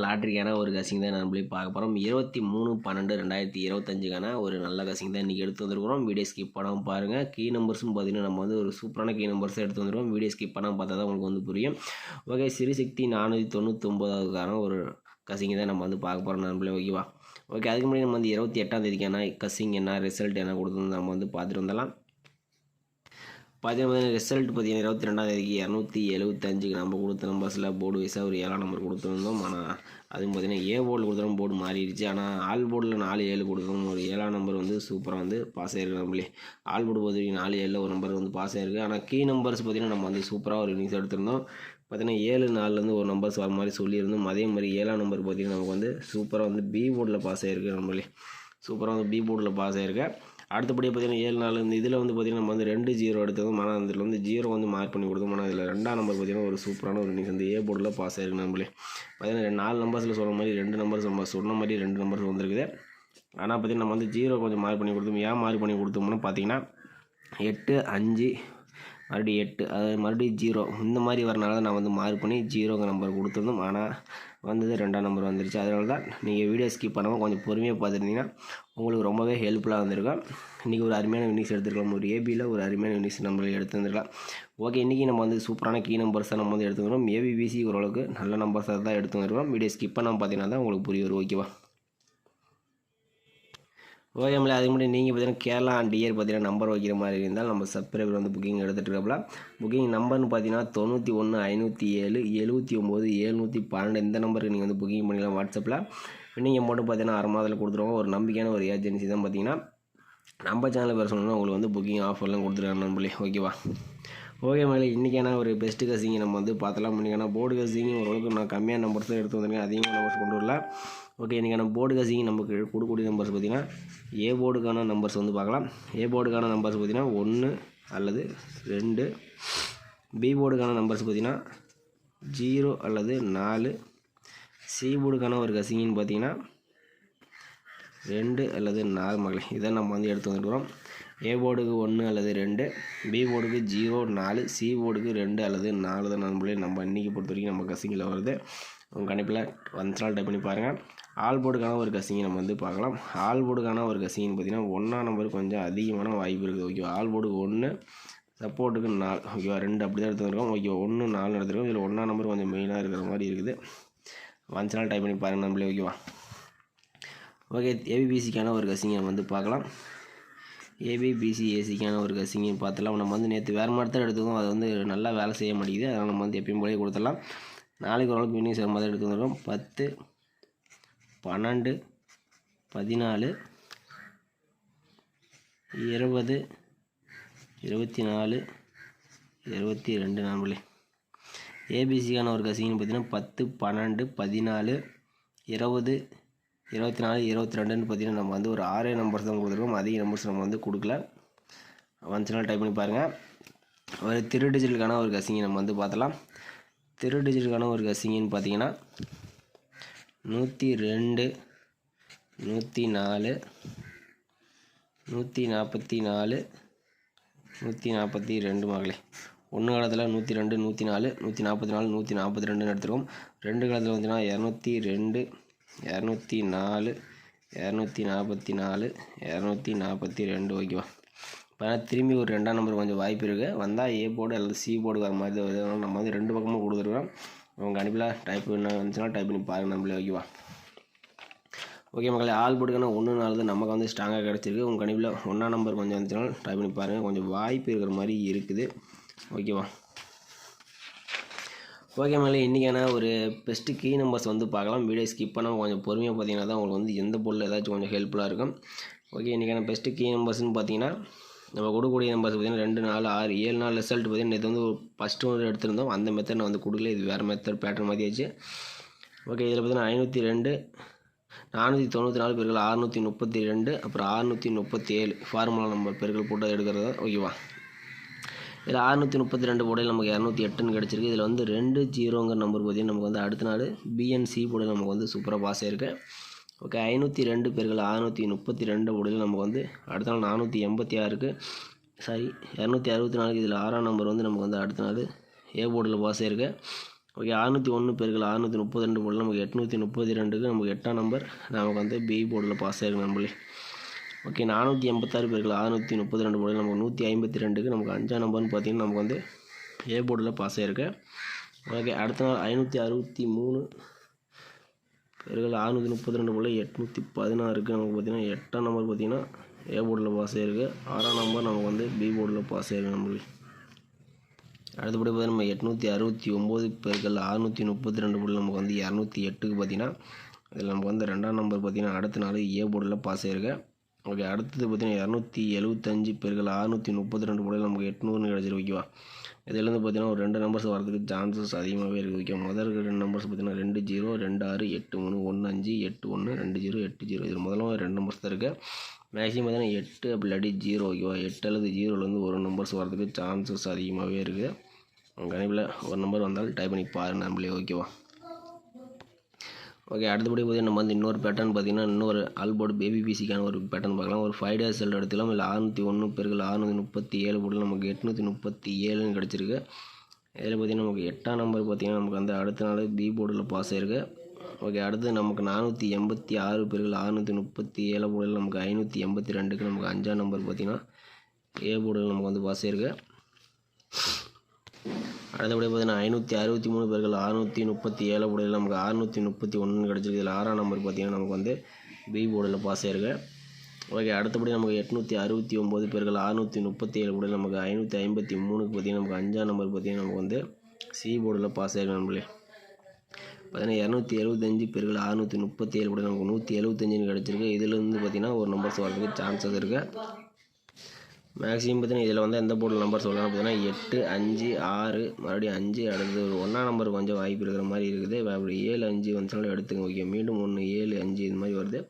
லாட்ரிக்கான ஒரு கசிங் தான் நம்மளே பார்க்க போகிறோம். 23/12/2025க்கான ஒரு நல்ல கசிங் தான் இன்றைக்கி எடுத்து வந்திருக்கிறோம். வீடியோ ஸ்கிப் பண்ணாமல் பாருங்கள். கீ நம்பர்ஸ்னு பார்த்தீங்கன்னா நம்ம வந்து ஒரு சூப்பரான கீ நம்பர்ஸை எடுத்து வந்துருக்கோம். வீடியோ ஸ்கிப் பண்ணாமல் பார்த்தா தான் உங்களுக்கு வந்து புரியும். ஓகே, சிறிசக்தி 499க்கான ஒரு கசிங் தான் நம்ம வந்து பார்க்க போகிறோம் நம்மளே. ஓகேவா? ஓகே, அதுக்கு முன்னாடி நம்ம வந்து 28ஆம் தேதிக்கான கசிங் என்ன ரிசல்ட் என்ன கொடுத்துருந்து நம்ம வந்து பார்த்துட்டு வந்துடலாம். பார்த்தீங்கன்னா ரிசல்ட் பார்த்தீங்கன்னா 22ஆம் தேதிக்கு 275 நம்ம கொடுத்த நம்பர்ஸில் போர்டு வைஸாக ஒரு 7ஆம் நம்பர் கொடுத்துருந்தோம். ஆனால் அதுவும் பார்த்தீங்கன்னா ஏ போர்டில் கொடுத்துரும் போர்டு மாறிடுச்சு. ஆனால் ஆல் போர்டில் 4 7 கொடுத்துரும். ஒரு 7ஆம் நம்பர் வந்து சூப்பராக வந்து பாஸ் ஆகிருக்கு. நம்மளே ஆல் போர்டு பொறுத்த 4 7 ஒரு நம்பர் வந்து பாஸ் ஆகிருக்கு. ஆனால் கீ நம்பர்ஸ் பார்த்தீங்கன்னா நம்ம வந்து சூப்பராக ஒரு இன்னிங்ஸ் எடுத்திருந்தோம். பார்த்தீங்கன்னா 7 4லேருந்து ஒரு நம்பர்ஸ் வர மாதிரி சொல்லியிருந்தோம். அதே மாதிரி 7ஆம் நம்பர் பார்த்தீங்கன்னா நமக்கு வந்து சூப்பராக வந்து பி போர்டில் பாஸ் ஆகிருக்கு. நம்மளே சூப்பராக வந்து பி போர்டில் பாஸ் ஆகிருக்கு. அடுத்தபடி பார்த்தீங்கன்னா 7 4 இந்த இதில் வந்து பார்த்திங்கன்னா நம்ம வந்து 2 0 எடுத்ததும். ஆனால் இதில் வந்து 0 வந்து மார்க் பண்ணி கொடுத்தோம். ஆனால் இதில் 2ஆம் நம்பர் பார்த்திங்கன்னா ஒரு சூப்பரான ஒரு இன்னிங்ஸ் வந்து ஏ போர்டில் பாஸ் ஆகிருக்கு. நம்மளே பார்த்தீங்கன்னா 4 நம்பர்ஸில் சொல்கிற மாதிரி 2 நம்பர்ஸ் நம்ம சொன்ன மாதிரி 2 நம்பர்ஸ் வந்துருக்குது. ஆனால் பார்த்திங்கன்னா நம்ம வந்து 0 கொஞ்சம் மார்க் பண்ணி கொடுத்தோம். ஏன் மார்க் பண்ணி கொடுத்தோம்னா பார்த்திங்கன்னா 8 5 மறுபடியும் 8 அது மறுபடியும் 0 இந்த மாதிரி வரனால நான் வந்து மார்க் பண்ணி 0ங்க நம்பர் கொடுத்துருந்தோம். ஆனால் வந்தது 2ஆம் நம்பர் வந்துருச்சு. அதனால தான் நீங்கள் வீடியோ ஸ்கிப் பண்ணாமல் கொஞ்சம் பொறுமையாக பார்த்துருந்தீங்கன்னா உங்களுக்கு ரொம்பவே ஹெல்ப்ஃபுல்லாக வந்திருக்கும். இன்றைக்கி ஒரு அருமையான இன்னிங்ஸ் எடுத்துருக்கலாம். ஒரு ஏபியில் ஒரு அருமையான இன்னிங்ஸ் நம்மளுக்கு எடுத்து வந்துருக்கலாம். ஓகே, இன்றைக்கி நம்ம வந்து சூப்பரான கீ நம்பர்ஸ் தான் நம்ம வந்து எடுத்து வந்துடும். ஏபிபிசி ஓரளவுக்கு நல்ல நம்பர்ஸாக தான் எடுத்து வந்துருக்கோம். வீடியோ ஸ்கிப் பண்ணாமல் பார்த்தீங்கன்னா தான் உங்களுக்கு புரிய வரும். ஓகேவா? ஓகேங்களா, அதுக்கு முன்னாடி நீங்கள் பார்த்தீங்கன்னா கேரளா அண்ட் இயர் பார்த்தீங்கன்னா நம்பர் வைக்கிற மாதிரி இருந்தால் நம்ம சப்ஸ்கிரைபர் வந்து புக்கிங் எடுத்துகிட்டு இருக்கப்பல. புக்கிங் நம்பர்னு பார்த்தீங்கன்னா 91 507 79 712 இந்த நம்பருக்கு நீங்கள் வந்து புக்கிங் பண்ணிக்கலாம் வாட்ஸ்அப்பில். நீங்கள் மட்டும் பார்த்தீங்கன்னா 6 மாதத்தில் கொடுத்துருவோம். ஒரு நம்பிக்கையான ஒரு ஏஜென்சி தான் பார்த்தீங்கன்னா நம்ம சேனலில் பேர் சொன்னோம்னா உங்களுக்கு வந்து புக்கிங் ஆஃபர்லாம் கொடுத்துருக்காங்க நம்பளே. ஓகேவா? ஓகே மேலே இன்றைக்கான ஒரு பெஸ்ட்டு கசிங் நம்ம வந்து பார்த்தலாம். இன்றைக்கான போர்டு கசிங் ஓரளவுக்கு நான் கம்மியான நம்பர்ஸ் தான் எடுத்து வந்திருக்கேன். அதிகமாக நம்பர்ஸ் கொண்டு வரல. ஓகே, இன்றைக்கான போர்டு கசிங் நமக்கு கொடுக்கக்கூடிய நம்பர்ஸ் பார்த்திங்கன்னா ஏ போர்டுக்கான நம்பர்ஸ் வந்து பார்க்கலாம். ஏ போர்டுக்கான நம்பர்ஸ் பார்த்திங்கன்னா 1 அல்லது 2. பி போர்டுக்கான நம்பர்ஸ் பார்த்திங்கன்னா 0 அல்லது 4. சி போர்டுக்கான ஒரு கசிங்கின்னு பார்த்திங்கன்னா 2 அல்லது 4 மகளே. இதை நம்ம வந்து எடுத்து வந்துருக்கிறோம். ஏ போர்டுக்கு 1 அல்லது 2, பி போர்டுக்கு 0 4, சி போர்டுக்கு 2 அல்லது 4 தான் நம்மளே நம்ம இன்றைக்கி பொறுத்த வரைக்கும் நம்ம கசிங்கில் வருது. உங்கள் கணிப்பில் வந்துச்சுனால் டைப் பண்ணி பாருங்கள். ஆல் போர்டுக்கான ஒரு கசிங்கை நம்ம வந்து பார்க்கலாம். ஆல் போர்டுக்கான ஒரு கசிங்கன்னு பார்த்திங்கன்னா 1ஆம் நம்பர் கொஞ்சம் அதிகமான வாய்ப்பு இருக்குது. ஓகேவா? ஆல் போர்டுக்கு 1, சப்போர்ட்டுக்கு 4. ஓகேவா? 2 அப்படி தான் எடுத்துருக்கோம். ஓகே, 1 4 எடுத்துருக்கோம். இதில் 1ஆம் நம்பர் கொஞ்சம் மெயினாக இருக்கிற மாதிரி இருக்குது. வந்துச்சுனால் டைப் பண்ணி பாருங்கள் நம்மளே. ஓகேவா? ஓகே, ஏபிபிசிக்கான ஒரு கசிங்கை நம்ம வந்து பார்க்கலாம். ஏபிபிசி ஏசிக்கான ஒரு கசிங்கை பார்த்துலாம். நம்ம வந்து நேற்று வேறு மாதிரி தான் எடுத்துக்கோம். அது வந்து நல்லா வேலை செய்ய மாட்டேங்குது. அதனால் நம்ம வந்து எப்பயும் போலே கொடுத்துடலாம். நாளைக்கு ஓரளவுக்கு இன்னிங்ஸ் மாதிரி தான் எடுத்து வந்துடும். 10 12 14 20 24 22 நம்மளே. ஏபிசிக்கான ஒரு கசிங்கன்னு பார்த்தீங்கன்னா 10 12 14 20 24 22ன்னு பார்த்தீங்கன்னா நம்ம வந்து ஒரு 6 நம்பர்ஸ் தான் கொடுத்துருக்கோம். அதிக நம்பர்ஸ் நம்ம வந்து கொடுக்கல. வந்துச்சுனால் டைப் பண்ணி பாருங்கள். ஒரு 3 டிஜிட்டுக்கான ஒரு கசிங்கை நம்ம வந்து பார்த்தலாம். 3 டிஜிட்டுக்கான ஒரு கசிங்கன்னு பார்த்தீங்கன்னா 102 104 144 142 மகளே. 1 காலத்தில் 102 104 144 142 எடுத்துருக்கோம். 2 காலத்தில் பார்த்தீங்கன்னா 202 204 244 242. ஓகேவா? இப்போ திரும்பி ஒரு 2ஆம் நம்பர் கொஞ்சம் வாய்ப்பு இருக்குது. வந்தால் ஏ போர்டு அல்லது சி போர்டு வர மாதிரி வருது. அதனால் நம்ம வந்து 2 பக்கமும் கொடுத்துருக்கோம். உங்கள் கணிப்பில் டைப் பண்ண வந்துச்சுன்னா டைப் பண்ணி பாருங்கள் நம்மளே. ஓகேவா? ஓகே மக்களே, ஆல் போர்டுக்கான 1 4 நமக்கு வந்து ஸ்ட்ராங்காக கிடச்சிருக்கு. உங்கள் கணிப்பில் 1ஆம் நம்பர் கொஞ்சம் வந்துச்சுன்னா டைப் பண்ணி பாருங்கள். கொஞ்சம் வாய்ப்பு இருக்கிற மாதிரி இருக்குது. ஓகேவா? ஓகே மேலே இன்றைக்கான ஒரு பெஸ்ட்டு கீ நம்பர்ஸ் வந்து பார்க்கலாம். வீடியோ ஸ்கிப் பண்ணால் கொஞ்சம் பொறுமையாக பார்த்தீங்கன்னா தான் உங்களுக்கு வந்து எந்த பொருள் ஏதாச்சும் கொஞ்சம் ஹெல்ப்ஃபுல்லாக இருக்கும். ஓகே, இன்றைக்கான பெஸ்ட்டு கீ நம்பர்ஸ்னு பார்த்தீங்கன்னா நம்ம கொடுக்கக்கூடிய நம்பர்ஸ் பார்த்திங்கன்னா 2 4 6 7 4 ரிசல்ட் பார்த்திங்கன்னா நேற்று வந்து ஃபஸ்ட்டு ஒரு எடுத்திருந்தோம். அந்த மெத்தட் நான் வந்து கொடுக்கல. இது வேறு மெத்தட் பேட்டர்ன் மாதிரியாச்சு. ஓகே, இதில் பார்த்திங்கன்னா 502 494 பெருக்கள் 632 அப்புறம் 637 ஃபார்முலா நம்பர் பெருக்கள் போட்டு எடுக்கிறது. ஓகேவா? இதில் 632 போடையில் நமக்கு 208ன்னு கிடச்சிருக்கு. இதில் வந்து 2 0ங்கிற நம்பர் பார்த்திங்கன்னா நமக்கு வந்து அடுத்த நாள் பிஎன்சி போடையில் நமக்கு வந்து சூப்பராக பாஸ் ஆகிருக்கு. ஓகே, 502 பெருக்கள் 632 போடையில் நமக்கு வந்து அடுத்த நாள் 486 264. இதில் 6ஆம் நம்பர் வந்து நமக்கு வந்து அடுத்த நாள் ஏ போர்டில் பாஸ் ஆகிருக்கு. ஓகே 601 பெருக்கல் 632 போடலாம். நமக்கு 832க்கு நமக்கு 8ஆம் நம்பர் நமக்கு வந்து பி போர்டில் பாஸ் ஆகிருக்கு நண்பர்களே. ஓகே 486 பெருக்கல் 632 போடலாம். நமக்கு 152க்கு நமக்கு 5ஆம் நம்பர்னு பார்த்தீங்கன்னா நமக்கு வந்து ஏ போர்டில் பாஸ் ஆகிருக்கு. ஓகே அடுத்த நாள் 563 பெருக்கல் 632 போல் 816க்கு நமக்கு பார்த்திங்கன்னா 8ஆம் நம்பர் பார்த்திங்கன்னா ஏ போர்டில் பாஸ் ஆகிருக்கு. 6ஆம் நம்பர் நமக்கு வந்து பி போர்டில் பாஸ் ஆகிருக்கு நம்மளுக்கு. அடுத்தபடி பார்த்திங்கன்னா நம்ம 869 பெருக்கல் 632 போல் நமக்கு வந்து 208க்கு பார்த்திங்கன்னா இதில் நமக்கு வந்து 2ஆம் நம்பர் பார்த்திங்கன்னா அடுத்த நாள் ஏ போர்டில் பாஸ் ஆகிருக்கு. ஓகே அடுத்தது பார்த்திங்கன்னா 275 பெருக்கல் 632 போல் நமக்கு 800ன்னு கிடச்சிருக்கு. ஓகேவா இதுலேருந்து பார்த்திங்கன்னா ஒரு 2 நம்பர்ஸ் வரதுக்கு சான்சஸ் அதிகமாகவே இருக்குது. ஓகே முதல் 2 நம்பர்ஸ் பார்த்திங்கன்னா 2 0 2 6 8 3 1 5 8 1 2 0 8 0 இதில் முதல்ல 2 நம்பர்ஸ் தான் இருக்குது. மேக்ஸிமம் பார்த்திங்கன்னா 8 அப்படி இல்லாட்டி 0. ஓகேவா 8 அல்லது 0லேருந்து ஒரு நம்பர்ஸ் வரதுக்கு சான்சஸ் அதிகமாகவே இருக்குது. உங்கள் கணிப்பில் ஒரு நம்பர் வந்தால் டைப் பண்ணி பாருங்கள் நம்பளே. ஓகேவா ஓகே அடுத்தபடி பார்த்திங்கன்னா நம்ம வந்து இன்னொரு பேட்டர்ன் பார்த்திங்கன்னா இன்னொரு ஆல்போர்டு பேபிபிசிக்கான ஒரு பேட்டர்ன் பார்க்கலாம். ஒரு 5 days செல் எடுத்துக்கலாம். இல்லை 601 பெருக்கல் 637 போட்டு நமக்கு 837ன்னு கிடச்சிருக்கு. இதில் பார்த்திங்கன்னா நமக்கு 8ஆம் நம்பர் பார்த்திங்கன்னா நமக்கு வந்து அடுத்த நாள் பி போர்டில் பாஸ் ஆகிருக்கு. ஓகே அடுத்து நமக்கு 486 பெருக்கல் 637 போர்டில் நமக்கு 582க்கு நமக்கு 5ஆம் நம்பர் பார்த்திங்கன்னா ஏ போர்டில் நமக்கு வந்து பாஸ் ஆகிருக்கு. அடுத்தபடி பார்த்திங்கன்னா 563 பெருக்கல் 637 போர்டில் நமக்கு 631 கிடச்சிருக்கு. இதில் 6ஆம் நம்பர் பார்த்திங்கன்னா நமக்கு வந்து பி போர்டில் பாஸ் ஆகிருக்கு. ஓகே அடுத்தபடி நமக்கு 869 பெருக்கல் 637 போர்டில் நமக்கு 553க்கு பார்த்திங்கன்னா நமக்கு 5ஆம் நம்பர் பார்த்திங்கன்னா நமக்கு வந்து சி போர்டில் பாஸ் ஆகிருக்கு நம்மளே. பார்த்திங்கன்னா 275 பெருக்கல் 637 போர்டில் நமக்கு 175ன்னு கிடச்சிருக்கு. இதிலேருந்து பார்த்திங்கன்னா ஒரு நம்பர்ஸ் வரதுக்கு சான்சஸ் இருக்குது. மேக்ஸிமம் பார்த்தீங்கன்னா இதில் வந்து எந்த போர்டில் நம்பர் சொல்லலாம் பார்த்தீங்கன்னா 8 5 6 மறுபடியும் 5 அடுத்து ஒரு 1ஆம் நம்பர் கொஞ்சம் வாய்ப்பு இருக்கிற மாதிரி இருக்குது. அப்படி 7 5 வந்துச்சாலும் எடுத்துங்க. ஓகே மீண்டும் 1 7 5 இது மாதிரி வருது.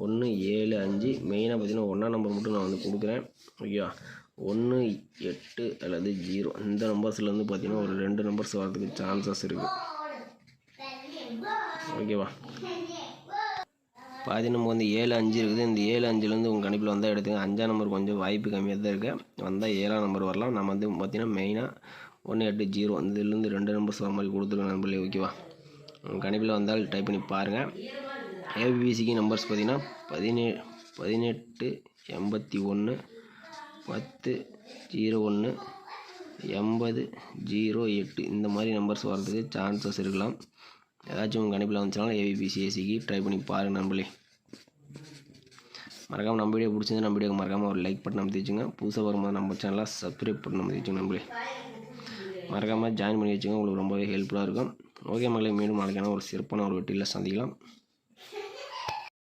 1 7 5 மெயினாக பார்த்தீங்கன்னா 1ஆம் நம்பர் மட்டும் நான் வந்து கொடுக்குறேன். ஓகேவா 1 8 அல்லது 0 இந்த நம்பர்ஸ்லேருந்து பார்த்தீங்கன்னா ஒரு 2 நம்பர்ஸ் வரதுக்கு சான்சஸ் இருக்குது. ஓகேவா பாதி நமக்கு வந்து 7 5 இருக்குது. இந்த 7 5லேருந்து உங்கள் கணிப்பில் வந்தால் எடுத்துங்க. 5ஆம் நம்பர் கொஞ்சம் வாய்ப்பு கம்மியாக தான் இருக்குது. வந்தால் 7ஆம் நம்பர் வரலாம். நம்ம வந்து பார்த்திங்கன்னா மெயினாக 1 8 0 இதுலேருந்து 2 நம்பர்ஸ் வர மாதிரி கொடுத்துருக்கோம் நம்பளே. ஓகேவா உங்கள் கணிப்பில் வந்தால் டைப் பண்ணி பாருங்கள். ஏபிபிசிக்கு நம்பர்ஸ் பார்த்திங்கன்னா 18 81 10 01 80 08 இந்த மாதிரி நம்பர்ஸ் வரதுக்கு சான்சஸ் இருக்கலாம். ஏதாச்சும் உங்கள் கணிப்பில் வந்துச்சுனாலும் ஏபிபிசி ஏசிக்கு ட்ரை பண்ணி பாருங்கள் நண்பர்களே. மறக்காமல் நம்ம வீடியோ பிடிச்சிருந்து நம்ம வீடியோக்கு மறக்காமல் ஒரு லைக் பட்டன் அமைத்து வச்சுங்க. புதுசாக வரும்போது நம்ம சேனலை சப்ஸ்கிரைப் பண்ணி அமைத்து வச்சுங்க நண்பர்களே. மறக்காமல் ஜாயின் பண்ணி வச்சுங்க. உங்களுக்கு ரொம்பவே ஹெல்ப்ஃபுல்லாக இருக்கும். ஓகே மகளே மீண்டும் நாளைக்கான ஒரு சிறப்பான ஒரு வெற்றியில் சந்திக்கலாம்.